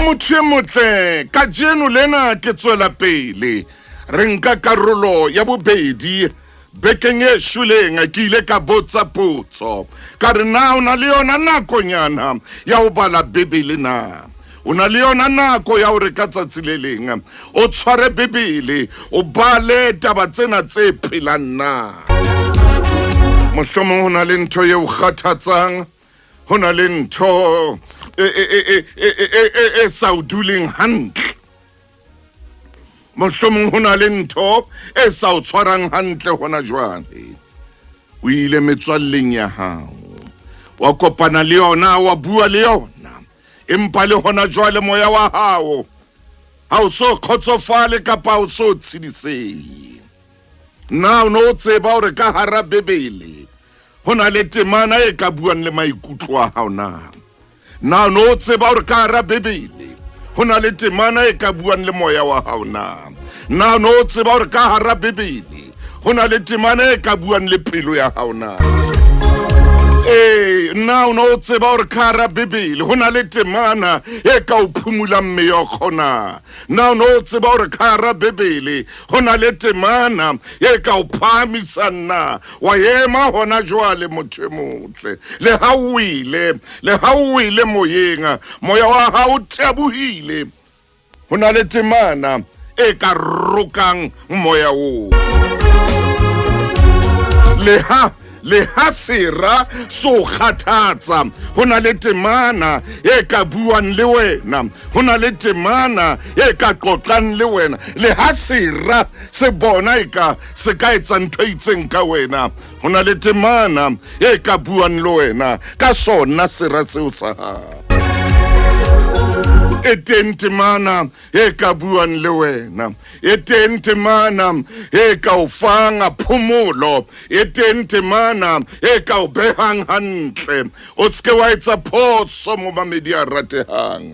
motho e motle ka jeno lena ke tswela pele re nka karolo ya bobedi bekeng e shuleng ke ile ka botsa potso ka re na o na le yona nakonyana ya ho bala Bebele na o na le yona nako ya hore ka tsatsi le leng o tshware Bebele o bale taba tsena tse phelang na mohlomong ho na le ntho e o kgathatsang ho na le ntho e sa o duleng hantle mohlomong ho na le ntho e sa o tshwarang hantle hona jwale o ile metswalleng ya hao wa kopana le yona wa bua le yona empa le hona jwale moya wa hao ha o so khotsofale kapa o so tshidisei na o no tseba hore ka hara Bebele hona le temana e ka buang le maikutlo a hao na o no tseba hore ka hara Bebele hona le temana e ka buang le moya wa hao na o no tseba hore ka hara Bebele hona le temana e ka buang le pelo ya hao na na o no tseba hore ka hara Bebele hona le temana e ka o phumulang meokgo na o no tseba hore ka hara Bebele hona le temana e ka o phahamisang na wa ema hona jwale motho e motle le ha o ile moyeng moya wa hao tabohile hona le temana e ka rokang moya o le ha sera so kgathatsa hona le temana e ka buang le wena hona le temana e ka qoqang le wena le ha sera se bona e ka se ka etsa ntho e itseng ka wena hona le temana e ka buang le wena ka sona sera seo sa hao eteng temana e ka buang le wena eteng temana e ka o fanga phomolo eteng temana e ka o behang hantle o ske wa etsa phoso mo mamedi a ratehang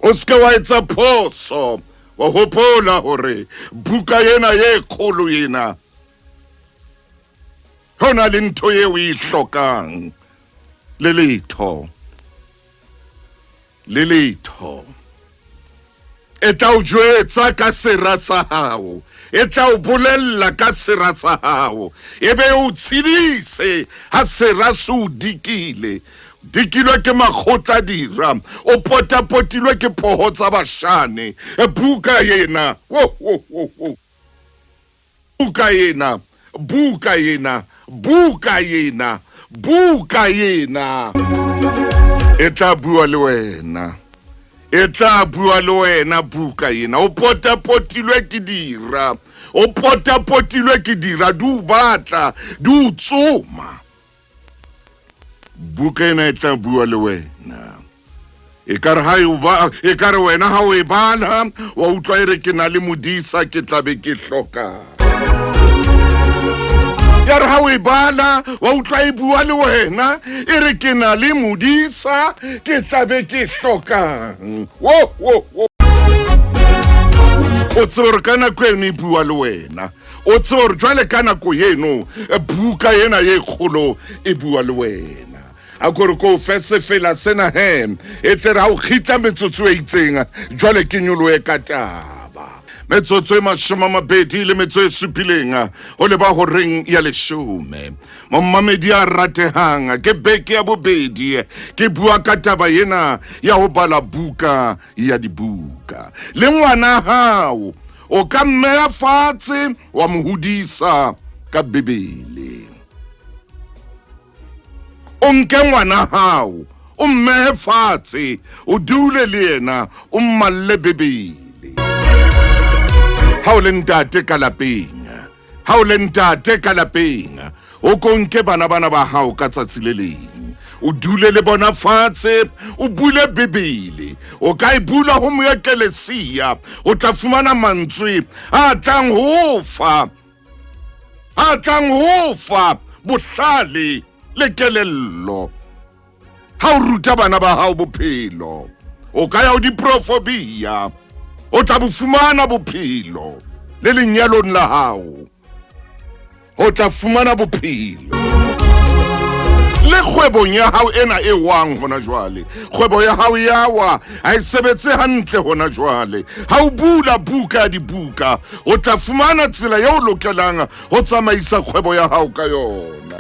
o ske wa etsa phoso wa hopola hore buka yena ye kholo yena hona le ntho e o e hlokang le letho e tla o jwetsa ka sera sa hao e tla o bolella ka sera sa hao e be o tshidise ha sera se o dikilwe ke makgotla dira o potapotilwe ke poho tsa bashane buka yena e tla bua le wena buka yena o potapotilwe ke dira di o batla di o tsoma buka yena e tla bua le wena e kare wena ha o e bala wa utlwa ere ke na le modisa ke tlabe ke hloka ya re ha o e bala wa utlwa e bua le wena e re ke na le modisa ke tlabe ke hlokang o tsebe hore ka nako eno e bua le wena o tsebe hore jwale ka nako eno buka yena ye kgolo e bua le wena a kore ko fese fela sena e tle ra o khitla metsotso e itseng jwale ke nyolohe ka taba metsotso e 27 o le ba horeng ya 10 mommamedi a ratehang ke beke ya bobedi ke bua ka taba yena ya ho bala buka ya dibuka le ngwana hao o ka mmeha fatshe wa mohodisa ka Bebele o nke ngwana hao o mmehe fatshe o dule le yena o mmalle Bebele ha o le ntate ka lapeng o konke bana ba hao ka tsatsi le leng o dule le bona fatshe o bule Bebele o ka e bula ho moekelesia o tla fumana mantswe a tlang ho fa bohlale le kelello ha o ruta bana ba hao bophelo o ka ya o diprofobia o tla bufumana bophelo le lenyalong la hao o tla fumana bophelo le kgwebong ya hao ena e wang hona jwale kgwebo ya hao ya wa ha e sebetse hantle hona jwale ha o bula buka ya dibuka o tla fumana tsela ya o lokelang ho tsamaisa kgwebo ya hao ka yona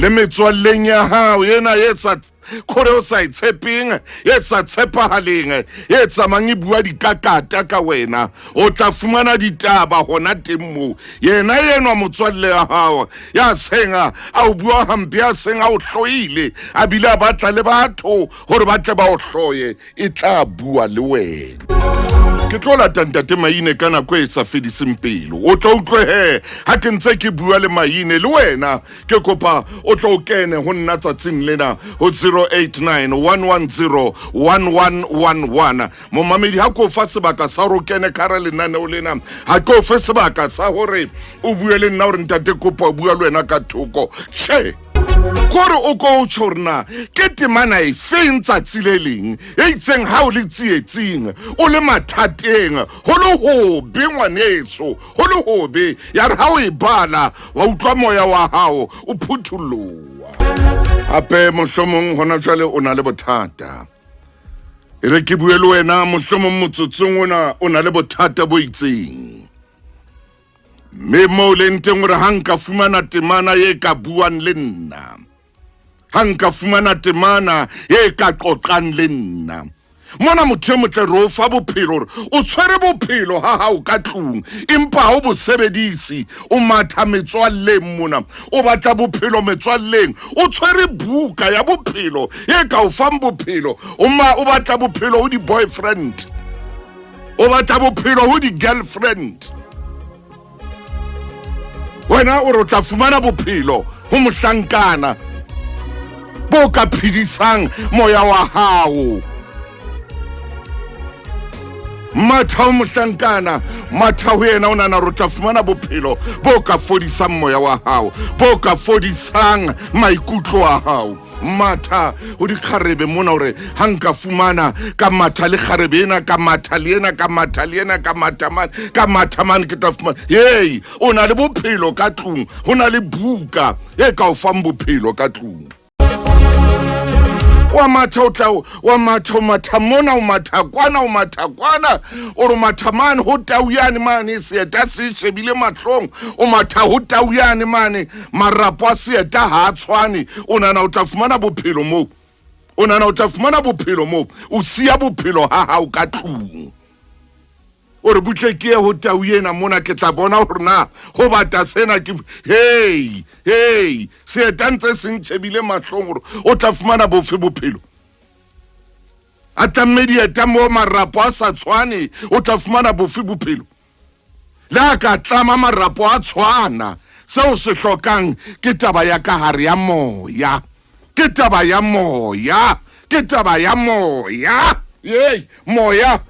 le metswalleng ya hao ena yetsa kore o sa itshepeng e sa tshepahaleng e tsamang e bua dikakata ka wena o tla fumana ditaba hona temmo yena yenwa motswalle ya hao ya senga a o bua hampe ya senga o hloile a bile a batla le batho hore ba tle ba o hloye e tla bua le wena ke tlola Ntate Maine ka nako e sa fediseng pelo o tla utlwe he ha ke ntse ke bua le Maine le wena ke kopa o tla o kene ho nna tsatsing lena ho 0891101111 momamedi ha ko fa sebaka sa ro kene kara lenaneo lena ha ko fa sebaka sa hore o bue le nna hore ntate kopa o bua le wena ka thoko she kore o ko tshorna ke temana e feng tsatsileleng e itseng ha o le tsietsing o le mathateng ho le ho bengwaneso ho le ho be ya re ha o e bala wa utlwa moya wa hao o phuthulowa ape mohlomong hona jwale o na le bothata e re ke bue le wena mohlomong motsotsong o na le bothata bo itseng me mo le nteng re hanka fumana temana ye ka buang le nna hanka fumana temana ye ka qoqang le nna mona motho motle ro fa bophelo o tshwere bophelo ha hao ka tlung empa ha o bo sebedisi o matha metswalleng mona o batla bophelo metswalleng o tshwere buka ya bophelo e ka o fang bophelo o batla bophelo ho di boyfriend o batla bophelo ho di girlfriend wena o tla fumana bophelo ho mohlankana bo ka phidisang moya wa hao matha o mohlankana matha ho yena o nana re tla fumana bophelo bo ka fodisang moya wa hao bo ka fodisang maikutlo a hao matha o di kharebe mona hore hanka fumana ka matha le kharebe ena ka matha le ena ka matha le ena ka matha man ke tla fumana hey o na le bophelo ka tlung ho na le buka e ka o fang bophelo ka tlung wa matha o matha mona o matha kwana o re matha mane ho tauyane mane seeta se shebile mahlong o matha ho tauyane mane marapo a seeta ha tshwane o nana o tla fumana bophelo mo o sia bophelo ha hao ka tlung o re butle ke ho tauyena mona ke tla bona hore na ho bata sena ke hey se tantse seng tshebile mahlong hore o tla fumana bophelo a tamedi eta mo marapo a sa tshwane o tla fumana bophelo la ka tlama marapo a tshwana seo se hlokang ke taba ya ka hare ya moya ke taba ya moya hey moya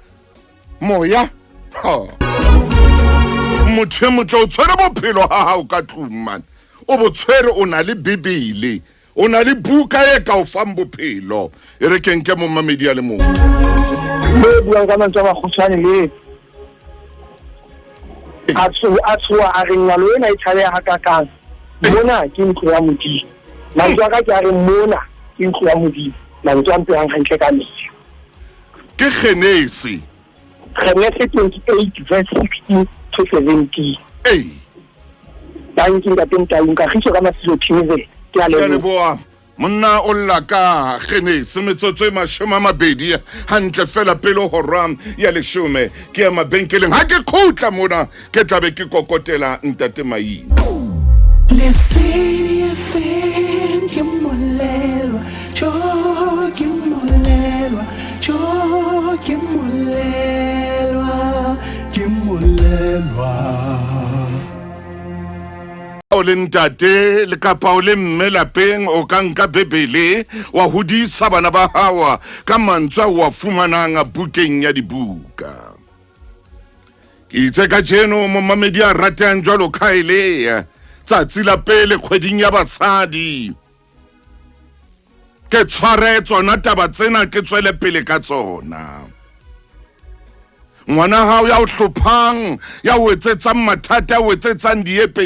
motho o tshwere bophelo ha hao ka tlung man o bo tshwere o na le bibele o na le buka e ka o fang bophelo e re kenke mo mamedi ya le mo le bua ka mantsa ba khutshwane le a re ngalo ena e tshale ha kakang mona ke ntlo ya modimo mantsa ka ke a re mona ke ntlo ya modimo mantsa ampe hang hantle ka metsi ke Genesi Genesis 28 verse 16 to 17. Thank you ka teng ka khiso ka masiso tshebe ke a leboa monna o lla ka Genesi metsotso e 20 hantle fela pelo horam ya leshume ke ya mabenkeleng ha ke khutla mona ke tlabe ke kokotela Ntate Maine le seni fen ke molelwa o le ntate le kapa o le mme lapeng o ka nka bebele wa hodisa bana ba hawa ka mantswa wa fumanang bukeng ya dibuka itse ka jeno mo mamedi a ratang jwalo khaile tsatsi la pele kgweding ya basadi ke tshware tsona taba tsena ke tswele pele ka tsona ngwana hao ya o hlophang ya o etsetsang mathata o etsetsang diepe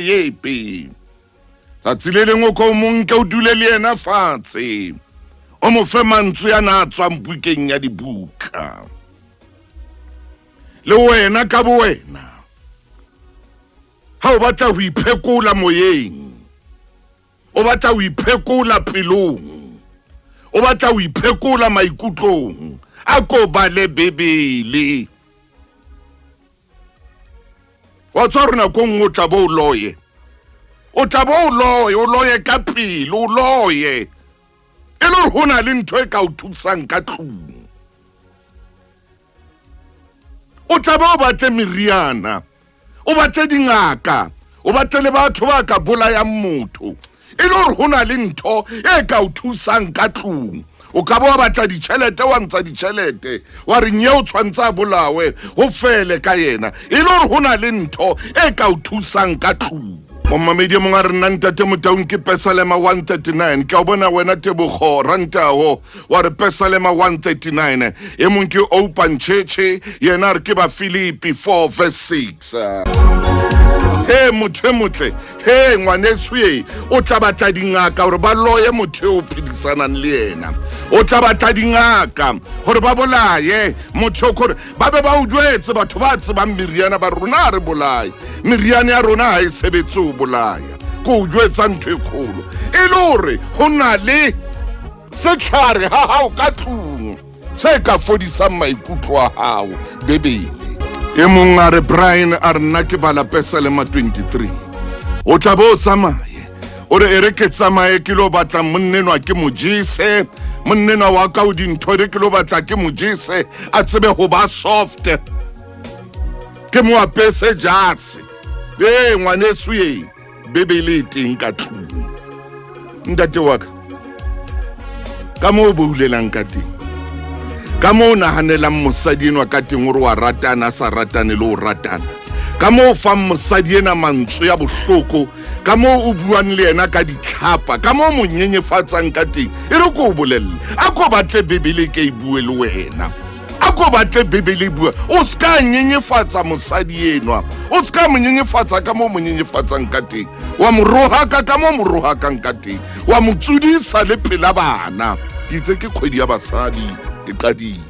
tsatsi le lengwe ko mo nke o dule le ena fatshe o mo fe mantswe yana a tswang bukeng ya dibuka le wena ka bo wena ha o batla ho iphekola moyeng o batla ho iphekola pelong o batla ho iphekola maikutlong a ko ba le Bebele wa tsarona ko ngotla bo loye o tla bo o loye ka pelo o loye e le hona le ntho e ka o thusang ka tlung o tla bo batle meriana o batle dingaka o batle le batho ba ka bolayang motho e le hona le ntho e ka o thusang ka tlung o ka bo batla ditšhelete wa ntsha ditšhelete wa re nye o tshwantsa bolawe ho fele ka yena e le hona le ntho e ka o thusang ka tlung Momamedi mo ngare nna ntate motaung ke pesalema 139 ke a bona wena Tebogo rantaho wa re pesalema 139 e mong ke open church yena re ke ba Filipi 4 verse 6 he motho motle he ngwaneso ye o tla batla dingaka hore ba loye motho o phedisanang le yena o tla batla dingaka hore ba bolaye motho gore ba be ba utlwetse batho ba tsebang meriana ba rona re bolaye meriana ya rona ha e sebetse o bolaya ko utlwetsa ntho e kgolo e le hore ho na le setlhare ha hao ka tlung se ka fodisang maikutlo a hao Bebele e mong a re Brian a re nna ke bala pesalema 23 o tla bo tsamaye o re ere ke tsamaye ke lo batla monnenwa ke mojise monnenwa wa ka o dintho re ke lo batla ke mojise a tsebe ho ba soft ke mo apese jatsi ngwaneso ye Bebele teng ka tlung ntate wa ka mo boulelang ka teng ka mo nahanelang mosadi enwa ka teng hore wa ratana sa ratane le o ratana ka mo fang mosadi ena mantswe ya bohloko ka mo o buang le yena ka ditlhapa ka mo monyenyefatsang ka teng e re ko o bolelle a ko batle Bebele ke e bue le wena a ko batle Bebele bua o ska nyenyefatsa mosadi enwa o ska monyenyefatsa ka mo monyenyefatsang ka teng wa morohaka ka mo morohakang ka teng wa motsudisa le phela bana ke itse ke kgwedi ya basadi e qadile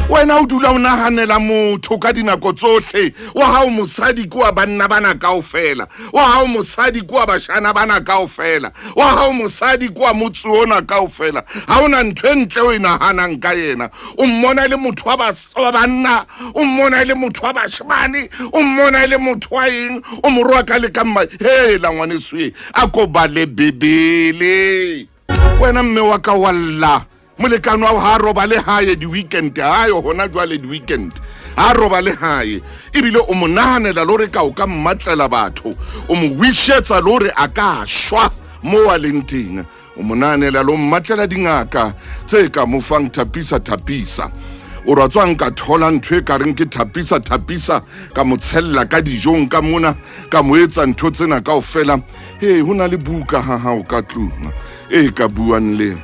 wena o dula o nahanela motho ka dinako tsohle wa hao mosadi kwa banna bana kaofela wa hao mosadi kwa bashana bana kaofela wa hao mosadi kwa motsuona kaofela ha ona ntwe ntle o inahanang ka yena o mmona le motho wa banna o mmona le motho wa bashmane o mmona le motho wa eng o morwa ka le ka mma la ngwaneswe a ko ba le Bebele wena mme wa ka walla molekano wa ha roba le hae di weekend hayo hona jwale di weekend ha roba le hae ibile o monahanela lore ka o ka mmatlela batho o mo wishetsa lore aka shwa mo wa lenting o monahanela lo mmatlela dingaka tse ka mo fang thapisa o ratswang ka thola ntwe ka reng ke thapisa ka mo tshella ka dijong ka mona ka mo etsa ntho tsena kaofela hona le buka ha o ka tluna ka buang le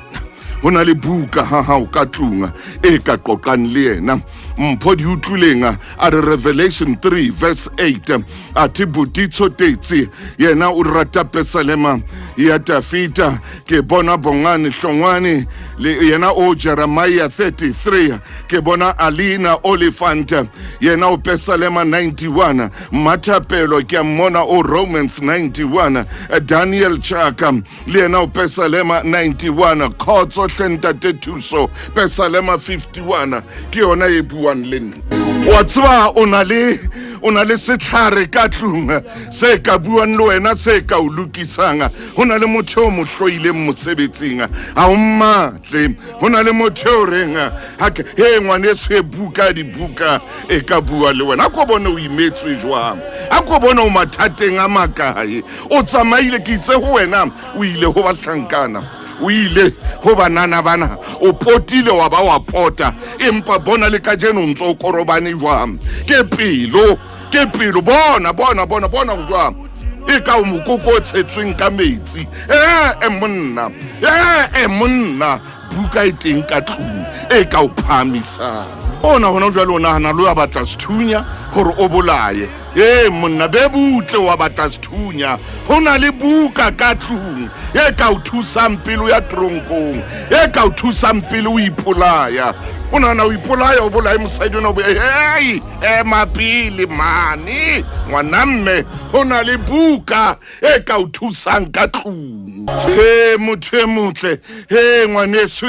hona le buka ha o ka tlunga e ka qoqang le yena mpho di utlulenga a Revelation 3 verse 8 a tibutitso tetsi yena o rata pesalema ya Tafita ke bona bongane hlongwane le yena o Jeremiah 33 ke bona Alina Oliphant yena o pesalema 91 Matapelo ke mona o Romans 91 Daniel Chaka le yena o pesalema 91 Khotso Hlentate Thuso pesalema 51 ke yona e buang le wa tswa ona le setlhare ka tlung se ka buang le wena se ka o lokisanga hona le motho o mo hloile mosebetsing a o mmatle hona le motho o renga ngwaneso e buka di buka e ka bua le wena a ko bona o imetswe jwang a ko bona o mathateng a makae o tsamaile ke itse ho wena o ile ho bahlankana o ile ho banana bana o potile wa ba wa pota empa bona le ka jeno ntso korobane jwang ke pelo bona go jwang e ka o mokoko o tshetsweng ka metsi monna buka e teng ka tlung e ka o phamisang ona hona jwale o nahana lo ya batla sethunya hore o bolaye monna be butle wa batla sethunya hona le buka ka tlung e ka o thusang pele ya tronkong e ka o thusang pele o ipolaya o nahana o ipolaya o bolaye mosadi ona o hey mapile mane ngwanamme hona le buka e ka o thusang ka tlung motho e motle ngwaneso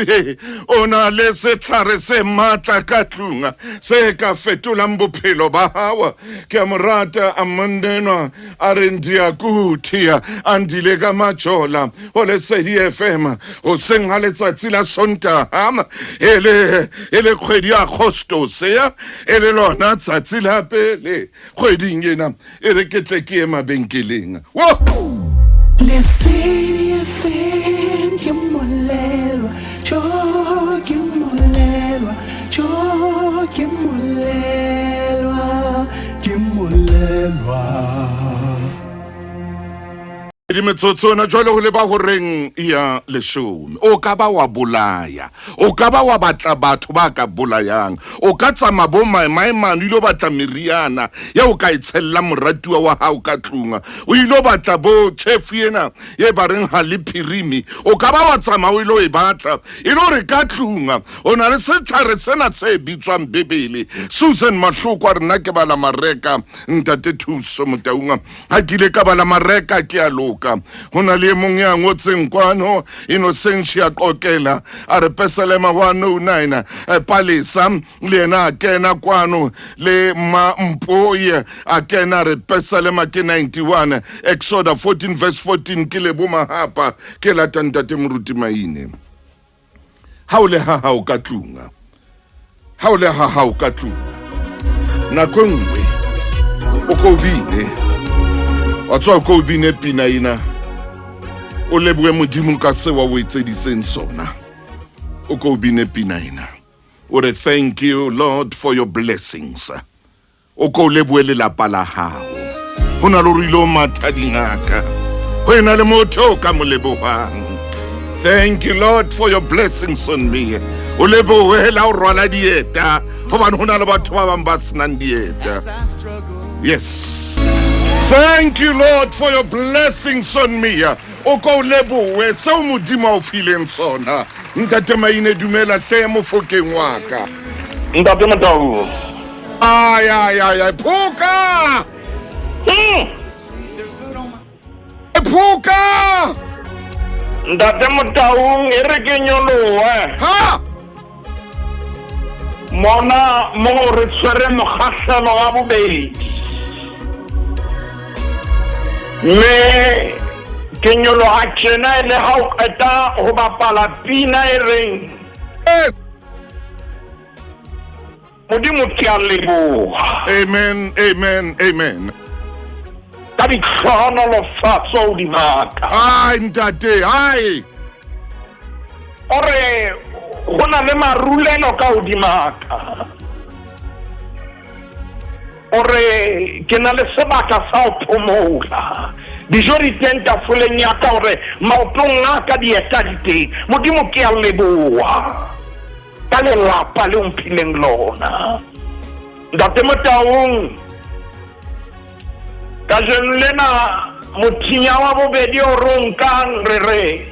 ona le setlhare se matla ka tlung se ka fetolang bophelo ba hawa ke a morata a mondenwa a re ndiakuthia andile ka majola ho Lesedi FM ho seng ha letsatsi la Sontaha ele kgwedi ya Agostose ele lona tsatsi la pele kgweding ena e re ke tle ke mabenkeleng Lesedi FM ke molelwa ke molelwa Dimetsotso jwale ho leba horeng ya leshome o ka ba wa bolaya o ka ba wa batla batho ba ka bolayang o ka tsama bo maemane ilo batla meriana ya o ka itshella moratuwa wa hao ka tlunga o ilo batla bo chef yena ye ba reng ha le phirimi o ka ba wa tsama o ilo e batla ilo re ka tlunga ona le setlhare sena se bitswang Bebele Susan Mahloko rena ke bala mareka ntate Thuso Motaunga ha kile ka bala mareka ke a loka hona le mong ya ngotseng kwano Innocentia Qoqela a re peselema 109 palesa le ena kena kwano le Mpoye a kena re peselema ke 91 Exodus 14 verse 14 ke le bo mahapa ke la tantate moruti maine ha o le ha o ka tlunga ha o le ha o ka tlunga nako nngwe o ko bine wa tswa ko bine pina ina o leboe modimo ka se wa o etseditseng sona o ko bine pina ina o re thank you Lord for your blessings o ko leboe le lapa la hao hona lo rilo mathadingaka ho ena le motho ka molebohang thank you Lord for your blessings on me o leboe la o rwala dieta hobane hona le batho ba bang ba senang dieta yes. Thank you, Lord, for your blessings on me. Oko leboe se o modimo o fileng sona. Ntate maine dumela hle mo fokeng wa ka. Ntate Motaung. Ay, phuka! Phuka! Ntate Motaung e re ke nyoloa. Ha! Mona mo re tshwere mogahelo wa bobedi. Me ke nyoloha tjena le ha o qeta ho bapala pina e reng modimo ke a leboha. Amen. Ka ditlhonolofatso di baka. Ai ntate, ai. Ore go na le marulelo ka hodimaka. Ore ke na le sebaka sa ho phomola dijo di teng tafoleng ya ka ore maotong a ka dieta di teng modimo ke a leboha ka lelapa le o mphileng lona. Ntate Motaung ka jeno lena mothinya wa bobedi o ronkang re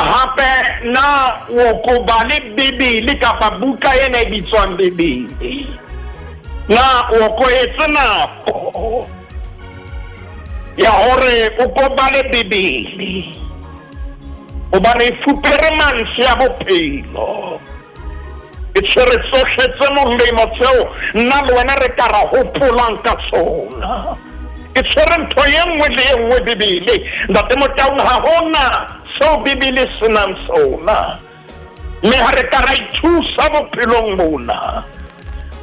hape na o ko bale Bebele kapa buka ena e bitswang Bebele na o ko etse nako ya hore o ko bale Bebele o ba ne fupere manse ya bophelo e tshwere tsohle tse molemo tseo nna le wena re ka ra hopolang ka tsona e tshwere ntho ye nngwe le ye nngwe Bebele. Ntate Motaung ha hona so Bebele senang sona mme ha re ka ra ithusa bophelong bona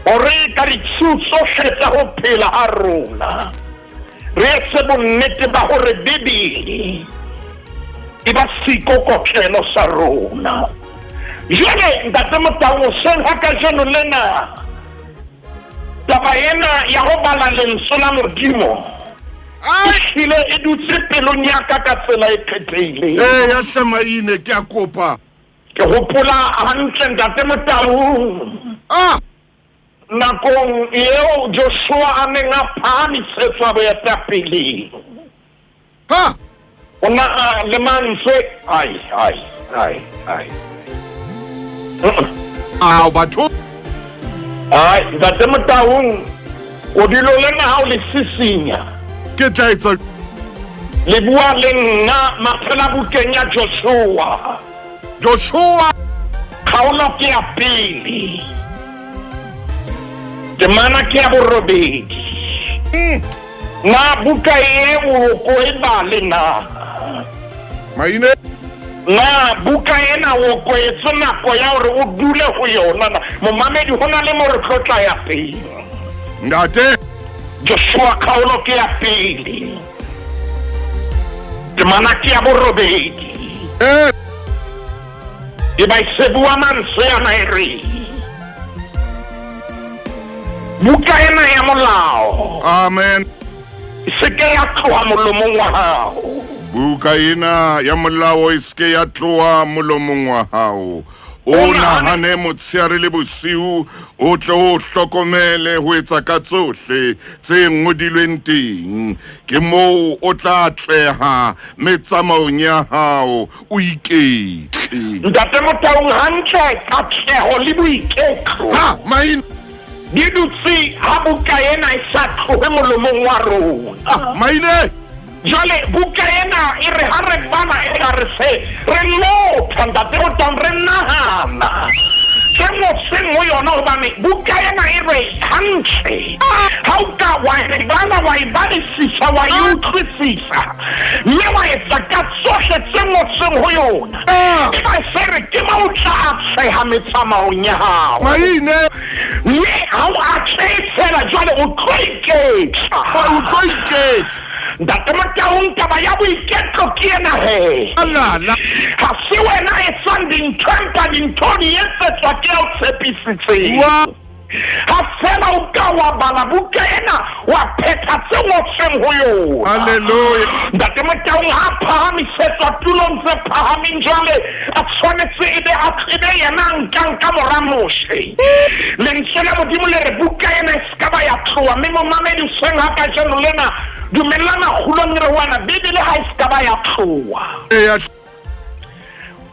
ore ka ditsohle tsa ho phela ha rona re etse bonnete ba hore Bebele e ba sikokotlelo sa rona. Jwale Ntate Motaung seng ha ka jeno lena taba ena ya ho bala lentswe la modimo ehlile e dutse pelong ya ka ka tsela e kgethehileng. ya hle Maine ke a kopa. Ke hopola hantle ntate Motaung nakong eo Joshua a neng a phahamisetswa boetapele. O na le mantswe ai. Batho ntate Motaung o dilo lena ha o le sisinya ke tla etsa le bua le nna maphela bukeng ya Joshua kgaolo ke ya pele temana ke ya borobedi na buka eo ko e bale na Maine na buka ena o ko e tsena ko ya hore o dule ho yona na momamedi hona le mo re tlotla ya pele ntate Joshua kgaolo ke ya pele temana ke ya borobedi e ba sebua manse ya naere buka ena ya molao amen se ke ya tloha molomong wa hao buka ena ya molao e ske ya tloa molomong wa hao o nahane motsheare le bosiu o tle o hlokomele ho etsa ka tsohle tse ngodilweng teng ke moo o tla tleha metsamaong ya hao o iketle. Ntate Motaung hantle katleho le boiketlo Maine di dutse ha buka ena e sa tlohe molomong wa rona Maine jale buka ena e re ha re bana e ka re se re lotha ntate Motaung re nahana sengwe yona hobane buka ena e re hantle ha o ka wa e bana wa e badisisa wa e utlwisisa mme wa etsa ka tsohle sengwe ho yona e ba se re ke ma o tla atleha metsamaong ya hao Maine mme ha o atlehela jwale o tlo iketla ntate Motaung taba ya boiketlo ke ena he ha se wena e tsang dintho empa dintho di etsetswa ke o tshepisitseng ha fela o ka wa bala buka ena wa phetha tse ngotsweng ho yona Haleluya ntate Motaung ha phahamisetswa tulong tse phahameng jwale a tshwanetse e be yena nkang ka mora moshe lentswe la Modimo le re buka ena e ska ba ya tloha mme momamedi o seng ha ka jeno lena dumellana kgolong re wana bibele ha e ska ba ya tloha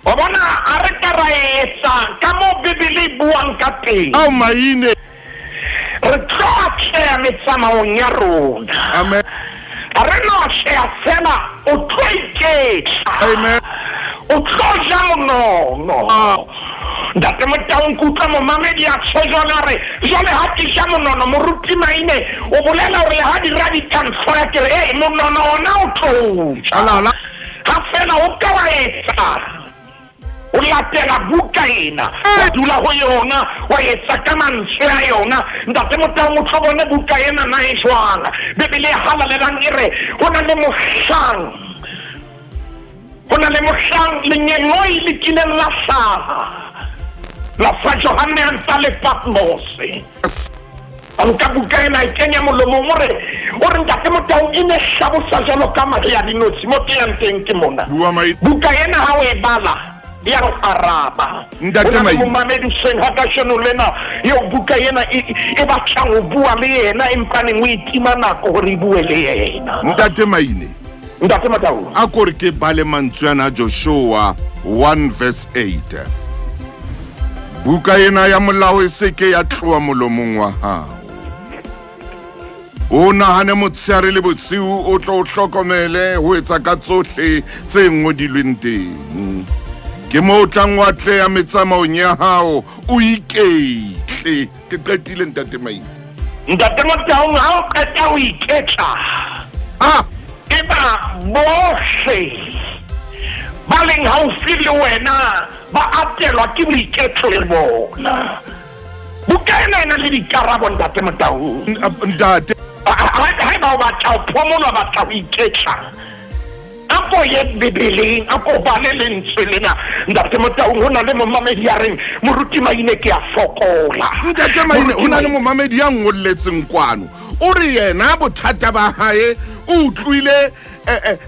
o bona a re ka ra etsa ka mo bibele e buang ka teng Maine re tlo atleha metsamaong ya rona amen a re no atleha fela o tlo iketla amen o tlo ja monono ntate Motaung kutlwa momamedi a tshejwana re jwale ha ke ja monono moruti Maine o bolela hore le ha dira ditantsho ya kere monono ona o tlo ja ha fela o ka wa etsa o latela buka ena wa dula ho yona wa etsa ka mantswe a yona ntate Motaung o tlhobone buka ena na e jwang bibele e halalelang e re ho na le mohlang lenyeloi le kileng la hlaha la fa Johane a ntsa le Patmose nka buka ena e kenya molomong o re ntate Motaung e ne hlabosa jalo ka mahe ya dinotshi mo ke yang teng ke mona buka ena ha o e bala ya go araba ntate Maine momamedi seng ha ka sheno lena yo buka ena e batlang o bua le yena empaneng o itima nako hore e bue le yena ntate Maine ntate Motaung a kore ke bale mantswe Joshua 1 verse 8 buka ena ya molao e seke ya tloa molomong wa hao o nahane motsheare le bosiu o tlo hlokomele ho etsa ka tsohle tse ngodilweng teng ke mo tlang wa tleha metsamaong ya hao o iketle ke qetile ntate Maine ntate Motaung ha o qeta o iketla eba bohle ba leng haufi le wena ba atelwa ke boiketlo le bona buka ena le dikarabo ntate Motaung ntate ha ba batla ho phomola batla ho iketla a ako ye Bibileng a ko bale lentswe lena ntate Motaung hona le momamedi ya reng moruti Maine ke a fokola ntate Maine hona le momamedi ya ngolletseng kwano o re yena bothata ba hae o utlwile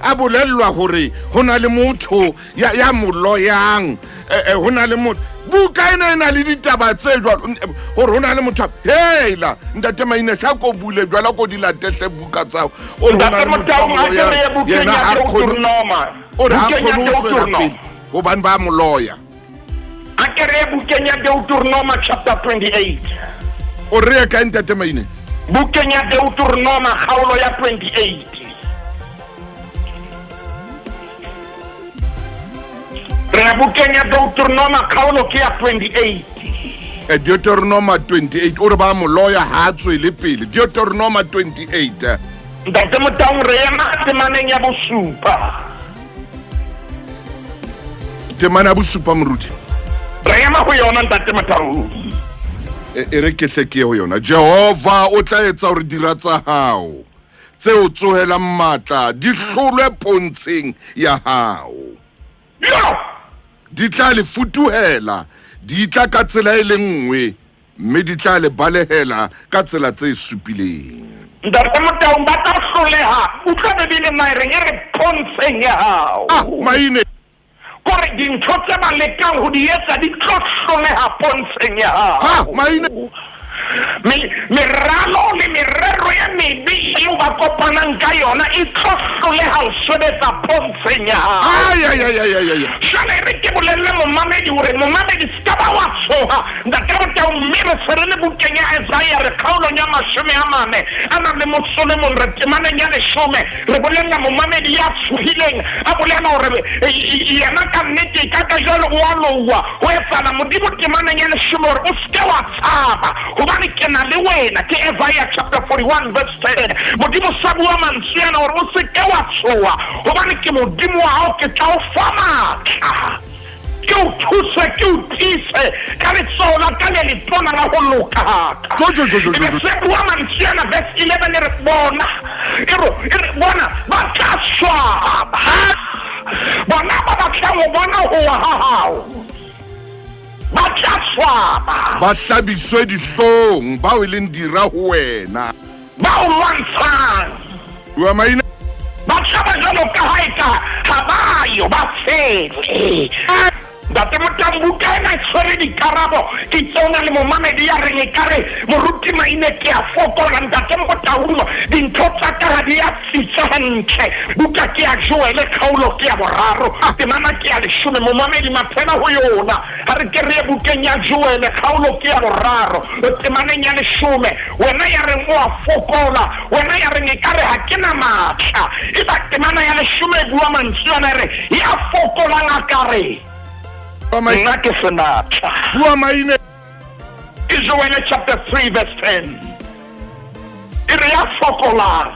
a bolellwa hore hona le motho ya moloyang hona le motho buka ena le ditaba tse jwalo hore hona le motho hela ntate Maine tla ko bule jwala ko di latehle buka tsa o ntate Motaung a ke re bukenya ke uturnoma o ra khona o ban ba moloya a ke re bukenya Deuteronomy chapter 28 o re ka ntate Maine bukenya Deuteronomy kgaolo ya 28 re bukenya Deuteronomy kgaolo ke ya 28 Deuteronomy 28 o re ba moloya ha tswe le pele Deuteronomy 28 ntate Motaung re ema temaneng ya bosupa temana bosupa moruti re ema ho yona ntate Motaung e re ke tle ke ho yona Jehova o tla etsa hore dira tsa hao tse o tsohela matla di hlolwe pontsheng ya hao di tla le futuhela di tla ka tsela e le nngwe mme di tla le balehela ka tsela tse supileng ntate Motaung ba tla hloleha o tla be le maereng e re pontsheng ya hao Maine kore dintho tse ba lekang ho di etsa di tlo hloleha pontsheng ya hao Maine meralo le merero ya mebe eo ba kopanang ka yona e tlo hloleha ho sebetsa pontsheng ya hao jwale re ke bolelle momamedi hore momamedi ska ba wa tshoha ntate Motaung mme re se re le bukeng ya Isaiah re kgaolong ya 40 a nang le mosolomon re temaneng ya 10 re bolella momamedi ya tshohileng a bolela hore yena ka nnete ka jalo o a lowa ho etsana modimo temaneng ya 10 hore o ske wa tshaba hobane ke na le wena ke Isaiah chapter 41 verse 10 modimo sa bua mantswe ana hore o se ke wa tshoha hobane ke modimo wa hao ke tla o fa matla ke o thusa ke o tiise ka letsola ka le letona la ho loka se bua mantswe ana verse 11 re bona bona ba tla swaba bona ba tla mo bona ho wa hao ba tla swaba ba hlabiswe dihlong ba o leng dira ho wena ba o lwantshang wa Maine ba tshaba jalo ka haeka ha ba yo ba fele ntate Motaung buka ena e tshwere dikarabo ke tsona le momamedi ya reng ekare moruti Maine ke a fokola ntate Motaung dintho tsa ka ha di a fitsa hantle buka ke ya Joel kgaolo ke ya 3 temana ke ya 10 momamedi maphela ho yona ha re ke re bukeng ya Joel kgaolo ke ya 3 temaneng ya 10 wena ya reng o a fokola wena ya reng ekare ha ke na matla e ba temana ya 10 bua mantswe ana re ya fokola ngakare Maine ke senatla bua Maine Joel chapter 3 verse 10 e re ya fokola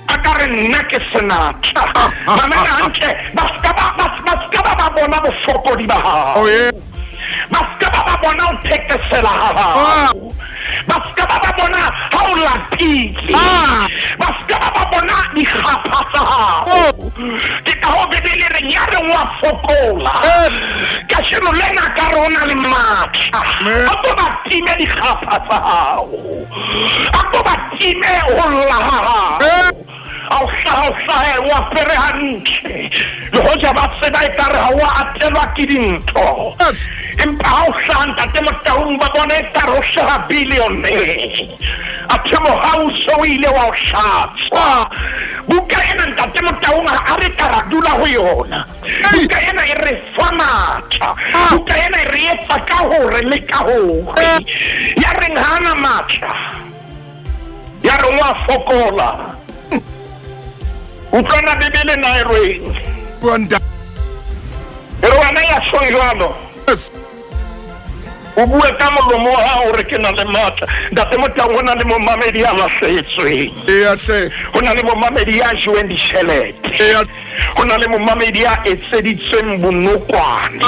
akare nna ke senatla mamela hantle ba ska ba bona bofokodi ba hao ba ska ba bona o thekesela hao ba ska ba bona ha o lapile ba ska ba bona dikgapha tsa hao ke ka ho bebele re nyare wa fokola ka sheno lena ka rona le matla a to ba time dikgapha tsa hao a to ba time ho la hao au sa wa pere hantle le hoja ba se ba ikare ha wa atelwa ke dintho empa ha o hlanta te Motaung ba bona ekare o shera billion a temo ha o so ile wa o shatsa buka ena ntate Motaung a re ka dula ho yona buka ena e re famata buka ena e re etsa ka hore le ka hore ya reng hana matla ya re wa fokola utlwana Bibele na e reng wanda wana ya sonjalo o bue ka molomo wa hao re ke na le matla ntate Motaung ho na le momamedi ya masetswe ho na le momamedi ya jweng ditjhelete ho na le momamedi ya etseditsweng bonokwane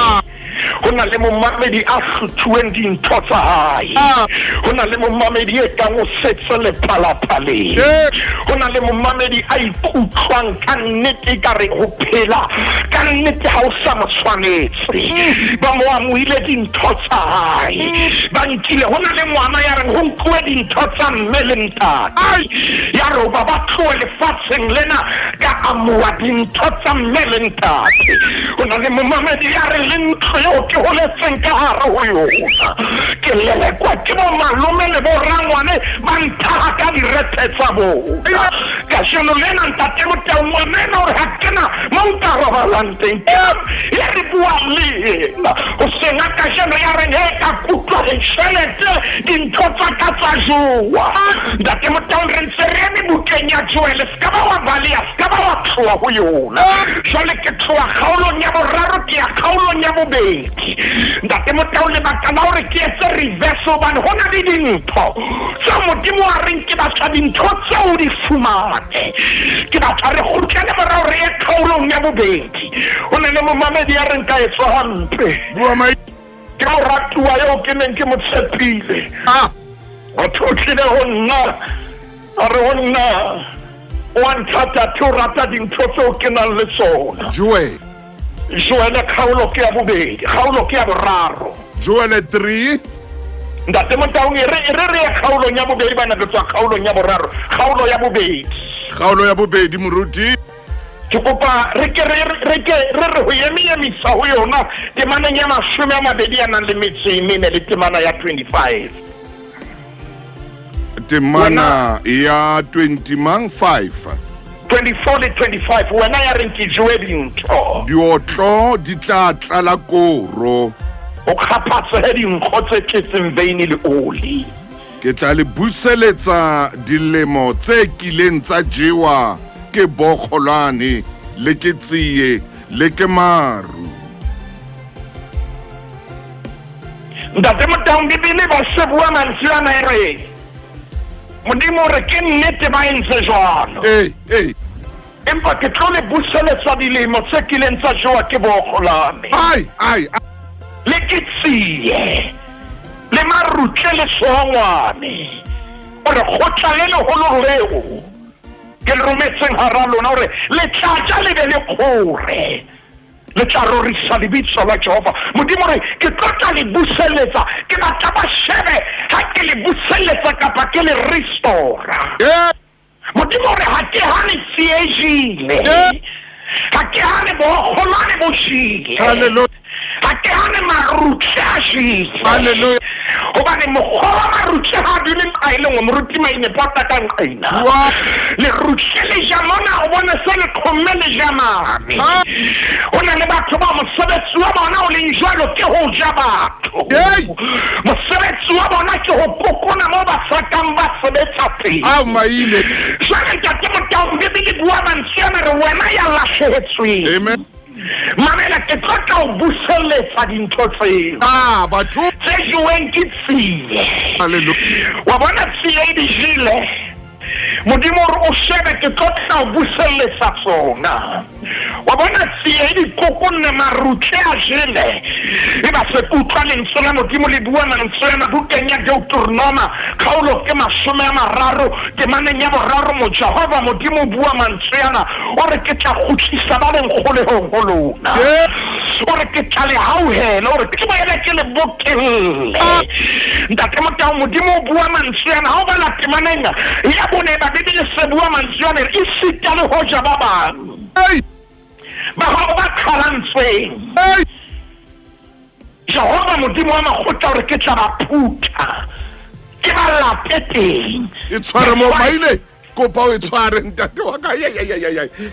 Ho na le momamedi a hlothuweng dintho tsa hae. Ho na le momamedi e kang o setse lephalaphaleng. Ho na le momamedi a ikutlwang ka nnete ka re ho phela ka nnete ha o sa mo tshwanetse. Ba mo amohile dintho tsa hae. Ba nkile ho na le ngwana ya reng ho nkuwe dintho tsa mme le ntate. Ya re ba tlohe lefatsheng lena ka amoha dintho tsa mme le ntate. Ho na le momamedi ya re le ntlo eo ke holetseng ka hare ho yona. Ke lelekwa ke bo malome le bo rangwane ba nthaha ka direthe tsa bona. Kasheno lena ntate Motau ngwanena hore ha kena mo nka robalang teng. Ya re bua le yena. Ho senga kasheno ya re he ka kutlwa tjhelete dintho tsa ka tsa jowa. Ntate Motau re ntse re eme bukeng ya Joele ska ba wa balea ska ba wa tloha ho yona. Jwale ke tloha kgaolong ya boraro ke ya kgaolong ya bobedi. Ntate Motau lebaka la hore ke etse reverse hobane ho na le dintho tsa Modimo a reng ke batla dintho tseo di fumane. Ke batla re kgutlele morao re ye kgaolong ya bobedi. Ho na le momamedi ya reng ka etswa hampe. Ke moratuwa eo ke neng ke mo tshepile. O thotlile ho nna a re ho nna wa nthata ke o rata dintho tseo ke nang le tsona. Joele kgaolo ke ya bobedi, kgaolo ke ya boraro. Joele 3. Ntate Motau re ya kgaolong ya bobedi bana ke tswa kgaolong ya boraro, kgaolo ya bobedi. Kgaolo ya bobedi moruti. Ke kopa re ho emisa ho yona temaneng ya 20 ya nang le metso e mene le temana ya 25. Temana ya 20 mang 5. 24 le 25 wena ya reng ke jowe dintho. Diotlo di tla tlala koro. O khaphatse dinkgo tse tletseng veine le oli. Ke tla le buseletsa dilemo tse kileng tsa jewa ke bokgolwane le ke tsiye le ke maru. Ntate Motau Bibele ba se bua mantswe ana ere Modimo re ke nnete ba entse jwalo. Empa ke tlo le buseletsa dilemo tse kileng tsa jewa ke bokgolwane. Le ke tsiye le marutle le sohongwane. Ore khotla le leholo leo ke le rometseng hara lona hore le tlatja le be le kgore le tla rorisa lebitso la Jehova. Modimo re ke tlotla le buseletsa ke batla ba shebe ha ke le buseletsa kapa ke le restora. Modimo re ha ke hane tsiejile ha ke hane bokgolwane bo shile. Hallelujah. Ha ke hane marutle a shile. Hallelujah. Hobane mokgwa wa marutle ha dule nqaeleng o moruti maine pota ka nqaina. Le rutle le jamona o bona se le khomme le jamane. O na le batho ba mosebetsi wa bona o leng jwalo ke ho ja batho. Mosebetsi wa bona ke ho pokona mo ba sakang ba sebetsa teng. Jwale Ntate Motau Bibele bua mantswe re wena ya lahlehetsweng. Amen. Mamela ke tlotla o buseletsa dintho tseo. Batho tse jeweng ke tsiye. Hallelujah. Wa bona tsiye e di jile. Modimo re o shebe ke tlotla o buseletsa tsona. Wa bona tsiye e di kokonne marutle a jile. E ba se kutlwa lentswe la Modimo le bua mantswe ana bukeng ya Deuteronoma kgaolo ke 30 temaneng ya boraro mo Jehova Modimo bua mantswe ana o re ke tla kgutlisa ba leng kgolehong ho lona. O re ke tla le hauhela o re ke boele ke le bokelle. Ntate Motau Modimo bua mantswe ana ha o bala temaneng ya bone ba Bibele se bua mantswe ana e sita le hoja ba bang. Ba ha ba khalantsweng. Jehova Modimo wa makgotla hore ke tla ba phutha ke ba lapeteng. E tshware mo maile kopa o e tshware ntate wa ka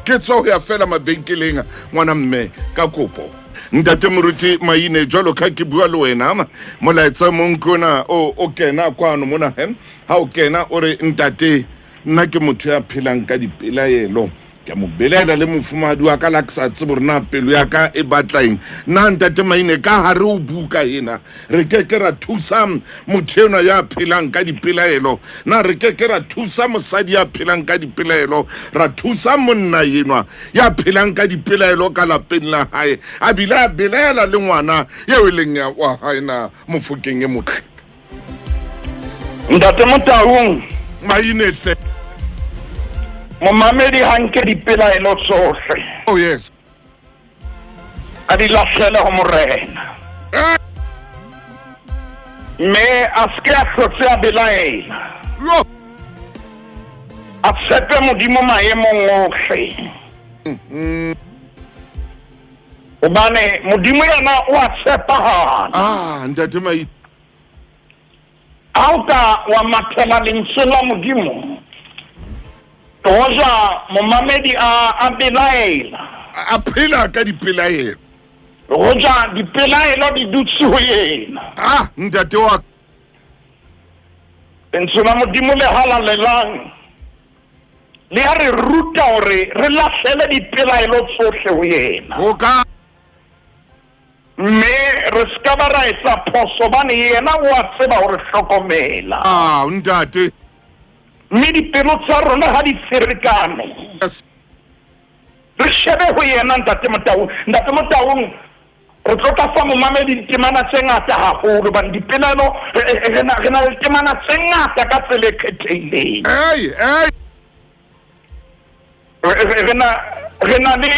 ke tswa ho ya fela mabenkeleng ngwana mme ka kopo. Ntate moruti maine jwalo ka ke bua le wena molaetsa monkona o kena kwano mona ha o kena o re ntate nna ke motho ya phelang ka dipelaelo ke mo belela le mofumadi wa ka la ke sa tsebo rena pelo ya ka e batlaeng nna ntate Maine ka hare o buka ena re ke ra thusa motho enwa ya phelang ka dipelaelo na re ke ra thusa mosadi ya phelang ka dipelaelo ra thusa monna enwa ya phelang ka dipelaelo ka lapeng la hae a bila belela le ngwana yeo e leng ya wa hae na Mofokeng e motle ntate Motaung Maine hle momamedi hanke dipelaelo tsohle oh yes a di lahlele ho morena me a ske a hlotse a belaela yo a tshepe modimo maemong ohle hobane modimo yena o a tshepahana ntate Maine ha o ka wa mathela lentswe la modimo toja momamedi a belaela a phela ka dipelaelo roja dipelaelo di dutse ho yena ntate wa lentswe la modimo le halalelang le a re ruta hore re lahlele dipelaelo tsohle ho yena o ka mme re ska ba ra etsa phoso bane yena o a tseba hore hlokomela ntate mme dipelo tsa rona ha di ferekane re shebe ho yena ntate Motaung re tlo ka fa momamedi ditemana tse ngata haholo bane dipelaelo re na le temana tse ngata ka tsela e kgethehileng re na le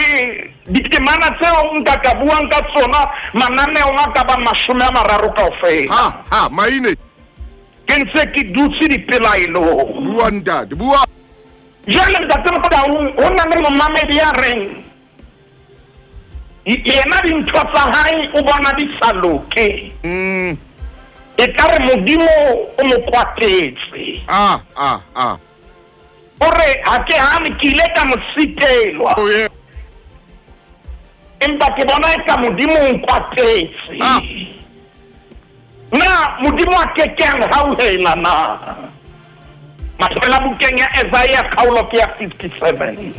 ditemana tseo nka ka buang ka tsona mananeo a ka ba 30 kaofela Maine ke ntse ke dutse dipelaelong bua ntate bua jwale ntate Motaung ho na le momamedi ya reng yena dintho tsa hae o bona di sa loke e ka re modimo o mo kwatetse ore ha ke hane ke ile ka mo sitelwa empa ke bona ka modimo o nkwatetse na modimo a ke keng hauhela na mathela bukeng ya Isaiah khaolo ke ya 57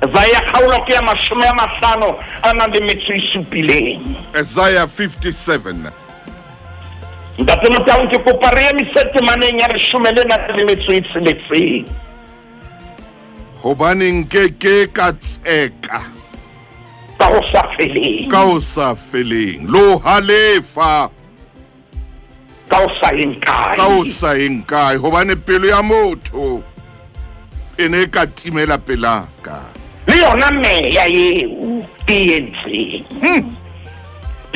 Isaiah khaolo ke ya 50 ana le metso isupileng Isaiah 57 ntate Motaung ke kopa re emisetse maneng ya 10 le metso e tsheletseng hobaneng ke ka tseka ka ho sa feleng lo halefa ka ho sa enkae hobane pelo ya motho ene ka timela pelaka le yona meya eo ke entseng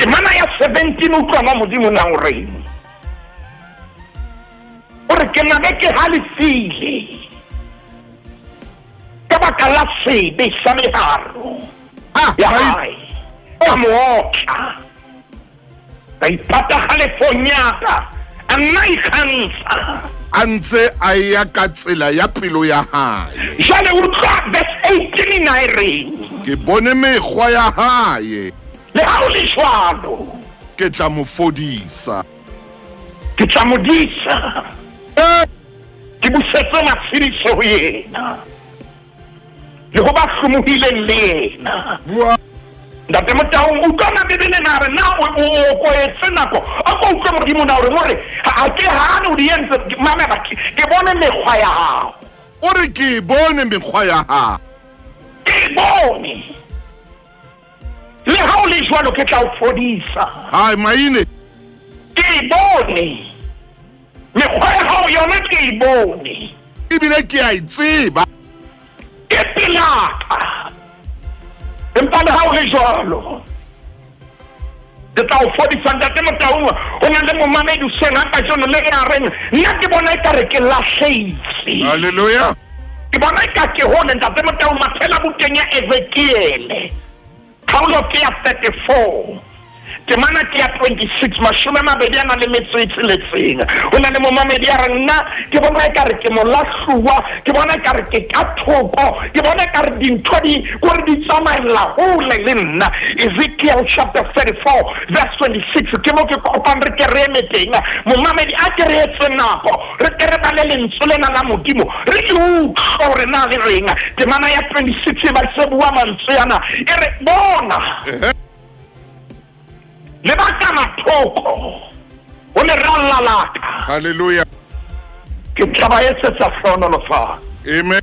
temana ya 17 utlwa modimo na o reng ore ke na ke halefile ka baka la sebe sa meharo ya hae ka mootla ka ipata halefonyaka a nna ikgantsha a ntse a ya ka tsela ya pelo ya hae jale utlwa verse 18 na reng ke bone mekgwa ya hae le ha o le jwalo ke tla mo fodisa ke tla mo disa ke busetse matshidiso ho yena le ho ba hlomohileng le yena ntate Motaung utlwana bebele na re na o ko etse nako a ko utlwa modimo na hore ha ke hane o di entse mamela ke bone mekgwa ya hao ore ke bone mekgwa ya hao ke bone le ha o le jwalo ke tla o fodisa Maine ke bone mekgwa ya hao yona ke bone ebile ke a itseba ke pelaka empa le ha o le jwalo ke tla o fodisa ntate Motaung o na le momamedi sena ka jona le ya reng nna ke bona e ka re ke lahleitse haleluya ke bona e ka ke hone ntate Motaung maphela bukeng ya Ezekiel khaolo ke ya 34 temana ke ya 26 mashome mabedi ana le metso e tsheletseng o na le momamedi a re nna ke bona ekare ke molahluwa ke bona ekare ke ka thoko ke bona ekare dintho di gore di tsamaela hole le nna Ezekiel chapter 34 verse 26 ke mo ke kopang re ke re emeteng momamedi a ke re etse nako re ke re ba le lentswe lena la modimo re ke utlwa gore na le reng temana ya 26 ba se bua mantswe yana e re bona le ba ka mathoko o le rallalaka hallelujah ke taba etsetsa hlonono fa amen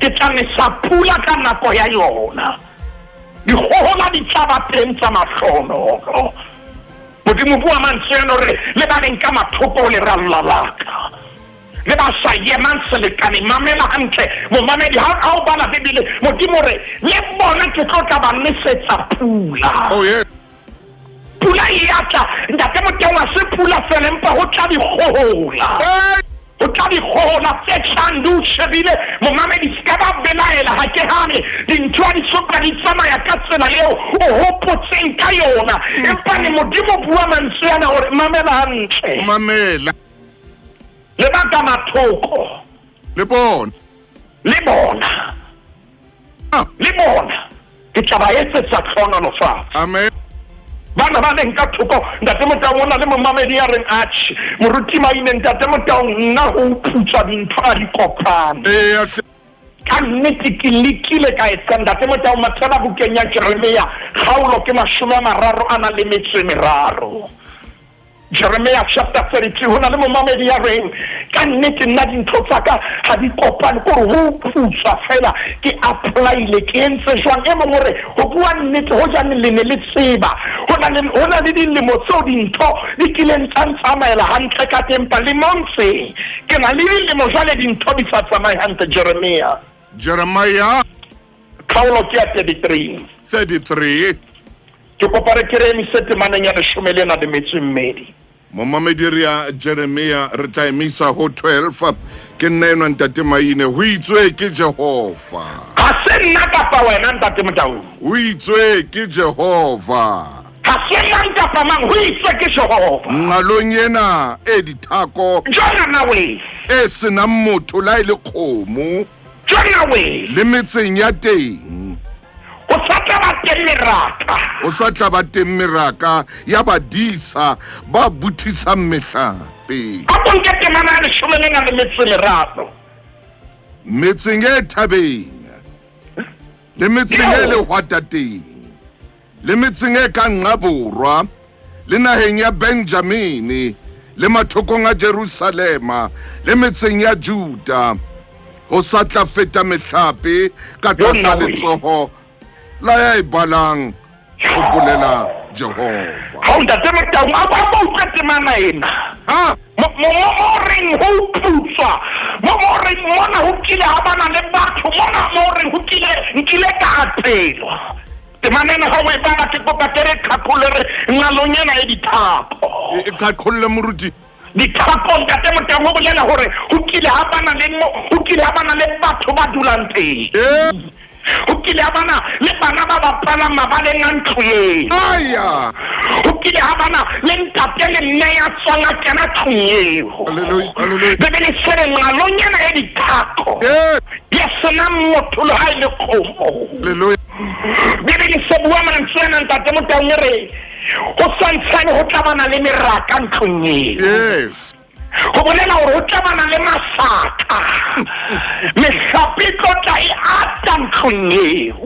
ke tsamisa pula ka nako ya yona di hohola di tshaba teng tsa mahlono modimo bua mantswe yana re le ba leng ka mathoko o le rallalaka le ba sa yeman selekane mamela hantle momamedi ha o bala bibele modimo re le bona ke tlo tla ba nesetsa pula oh yes pula yatla ntate motengwa se pula fela empa ho tla di hohola ho tla di hohola tse tlandu shebile momamedi ska ba belaela ha ke hane dintho di soka di tsamaya ka tsela eo o hopotseng ka yona empa ni modimo bua mantswe yana hore mamela hantle mamela le ba ka mathoko le bona le bona ke taba etsetsa hlonono fa amen bana ba leng ka thoko ntate motao ona le momamedi ya reng atjhe moruti maine ntate motao nna ho phutswa dintho a di kopane ka nnete ke lekile ka etsa ntate motao mathela bukeng ya Jeremia kgaolo ke 30 ana le metso e meraro Jeremiah chapter 32 hona le momamedi ya reng ka nnete nna dintho tsaka ha di kopane gore ho phutswa fela ke apply le ke entse jwang e mongwe re ho bua nnete ho jane le ne le tseba hona le dilemo tseo dintho di kileng tsa tsamaela hantle ka tempa le monse ke na le dilemo jwale dintho di sa tsamaye hantle Jeremiah kgaolo ke ya 33 ke kopare ke re emisetse maneng ya leshome na le metso mmedi momamedi ya Jeremia re tla emisa ho 12 ke nna eno ntate maine ho itswe ke Jehova ha se nna kapa wena ntate motau ho itswe ke Jehova ha se nna kapa mang ho itswe ke Jehova ngalong ena e dithako jona nawe e sena motho la ile khomo jona we le metseng ya teng o sa tla ba teng meraka ya badisa ba buthisang mehlape metseng e thabeng le metseng e lehwata teng le metseng e ka nqaborwa le naheng ya Benjamini le mathokong a Jerusalema le metseng ya Juda ho sa tla feta mehlape ka tlasa letsoho la ya ibalang ho bolela Jehova ha ntate motau a ba utlwetse mana ena mo reng ho putsa mo reng mona ho kile ha bana le batho mona mo reng ho kile nkile ka apelo temanena ha we bana ke kopa tere khakulere ngalonyana e dithapo e khakulle moruti dithapo ntate motau mo bolela hore ho kile ha bana le batho ba dulang teng o kile ha bana le bana ba bapala mabaleng a ntlo eo aya o kile ha bana le ntate le mme ya tswang a kena tlong eo hallelujah bebele sere ngalonyana e dithako ya sena motho le ha ile khomo hallelujah bebele se bua mantswena ntate motau re o santsane ho tlabana le meraka ntlong eo yes ho bolela hore ho tlabana le masaka mehlape tlotla e ata ntlong eo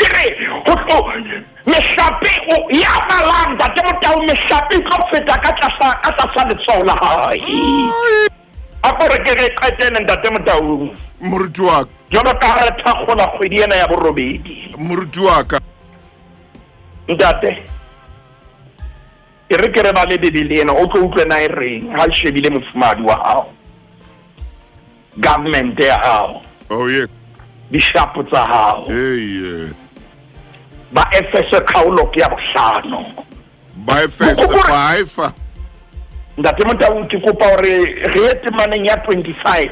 ere mehlape ya balanda te motao mehlape tlo feta ka tlasa letsoho la hae a kore ke re qetene ntate motao moruti wa ka jalo ka re thakgola kgwedi ena ya borobedi moruti wa ka ntate re ke re ba le bebele ena o tlo utlwe na e reng ha shebile mofumadi wa hao government ya hao oh yes dishapo tsa hao ba Efeso kgaolo ke ya bohlano ba Efeso 5 ntate motau ke kopa hore re etse maneng ya 25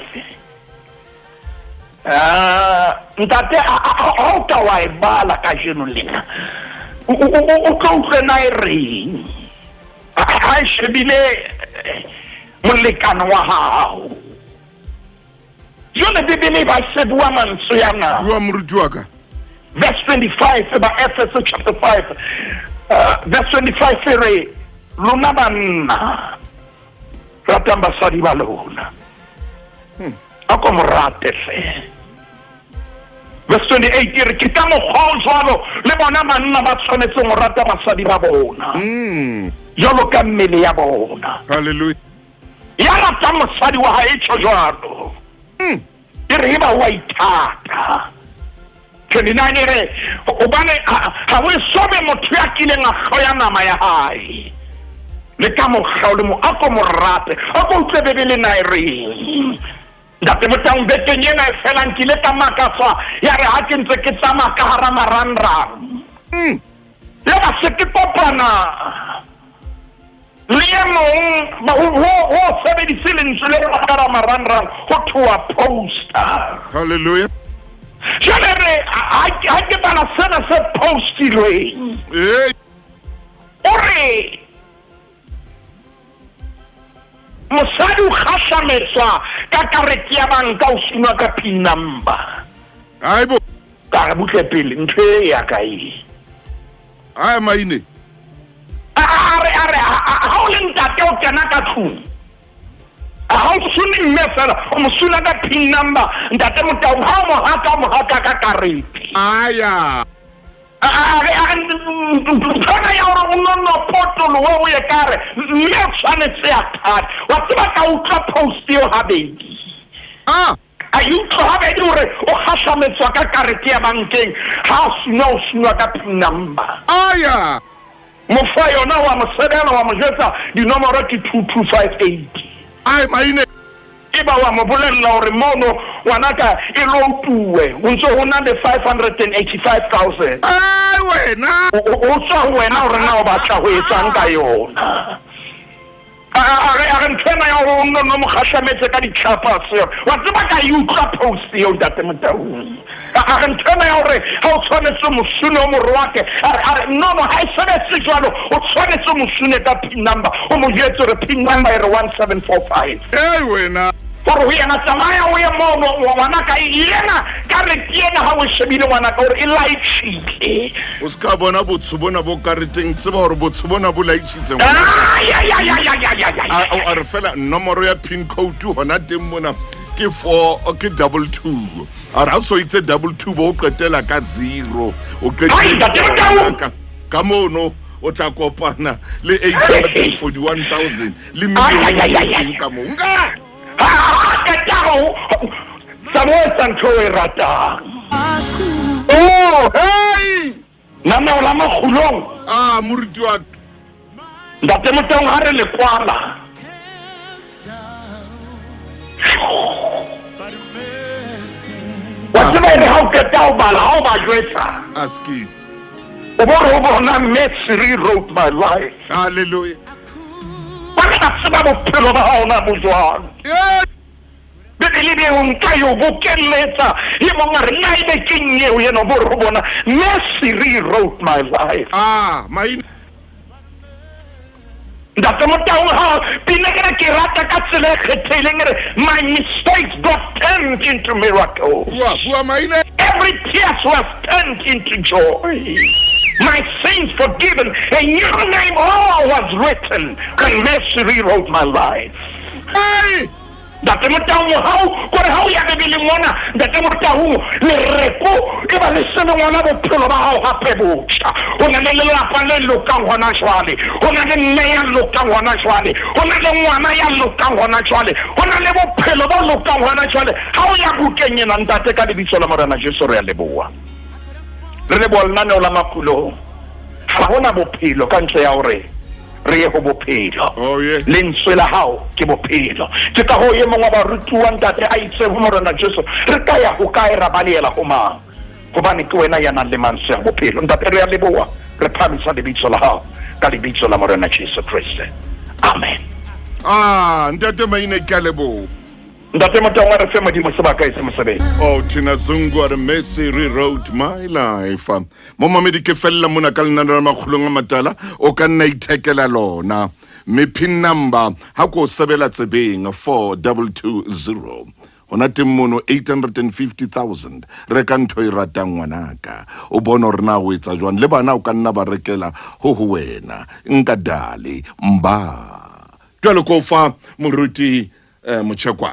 ntate a o ka wa e bala ka jeno lena o ka utlwena e reng a shebile molekano wa hao jone bibele ba se bua mantswe yana bua moruti wa ka verse 25 ba Ephesians chapter 5 verse 25 re lona banna ratang basadi ba lona ako morate fe verse 28 re ke ka mogao jwalo le bona banna ba tshwanetse go rata basadi ba bona jalo ka mmele ya bona hallelujah ya rata mosadi wa hae tsho jwalo e re ba wa ithata 29 re o bane ha we sobe motho ya kileng a khoya nama ya hae le ka mogao le mo ako morate ako utlebebele na e reng ndate motang beteng ena e fela nkile ka makatsa ya re ha ke ntse ke tsama ka hara marangrang ya ba se ke popana le mong ba ho sebedisile ntsele ka hara marangrang ho thwa poster hallelujah jale ha ke bana sena se postilwe ore mosadi o kgahlametswa ka karete ya banka o sunwa ka pin number aibo ka butle pele ntwe ya kae ai maine are ha o le ntate o kena ka tlung ha o sune mmefela o mo suna ka pin number ntate motao ha mo haka ka karete aya Tana ya ora unono potolo wa ye kare mme tshwanetse ya thata wa tseba ka utla post yo habedi ayutlo habedi ore o khasametswa ka karete ya bankeng ha suna ka pin number aya mo fa yona wa mosebela wa mojesa dinomoro ke 2258 ai maine iba wa mo bolella hore mono wanaka e lo tuwe unso hona le 585,000 ai wena o tswa wena hore na o batla ho etsang ka yona a ntena ya ho no mo khashametse ka ditlhapa se wa tseba ka utlwa post yo date motau a ntena ya hore ha o tshwanetse mosune o morwake no ha se jwalo o tshwanetse mosune ka pin number o mo jetse re pin number 1745 wena gore ho yana tsamaya o ye mono wana ka yena ka re tiena ha o shebile wana ka hore e laitshitse o ska bona botsubona bo kareteng tseba hore botsubona bo laitshitse a re fela nomoro ya pin code hona teng mona ke 4 ke 22 a ra so itse 22 bo qetela ka 0 o qetela ka mono o tla kopana le 841,000 le million ka mo nga Samuel Santoe rata. Oh, hey! Nana ola Makgulong. Moruti wa ndate motong hare le kwala. Wa tseba re ha o keta o bala ha o ba jwetsa. Aski. O bona Messi wrote my life. Hallelujah. Tseba bophelo ba ona bo jwang. Bebele un kayo bokeletsa e monga re na ile kinye o yena bo re bona Messi rewrote my life maine ndate motao ha pinekere ke rata ka tsela kgetheleng re my mistakes got turned into miracles bua maine every tear was turned into joy my sins forgiven a new name all was written when Messi rewrote my life ndate motao hao kore hao ya bebele mona ndate motao le repo e ba le sene ngwana bophelo ba hao hape botjha o na le lelapa le lokang hona jwale o na le nne ya lokang hona jwale o na le ngwana ya lokang hona jwale o na le bophelo ba lokang hona jwale ha o ya bukeng ena ntate ka lebitso la morena Jesu re ya leboa re leboa lenaneo la Makgulong ha hona bophelo ka ntle ya hore re ye go bophelo lentswe la hao ke bophelo ke ka ho ye mongwa ba rutuwa ntate a itse ho morena Jesu re ka ya go ka era balela go mang go bane ke wena ya nang le manse ya bophelo ntate re ya leboa re phamisa lebitso la hao ka lebitso la morena Jesu Kriste amen ntate maine ke a leboa ntate Motangwa re fe modimo sebaka e se mosebetsi. Oh, Tina Zungu at Messi rewrote my life. Mama medike fella mona ka lenaneo la Makgulong A Matala o ka nna ithekela lona. Me pin number ha ko sebela tsebeng 4220. Hona timono 850,000 re ka ntho e ratang ngwanaka o bona hore na o etsa jwang le bana o ka nna ba rekela ho wena nka dale mba jwalo ko fa moruti motshekwa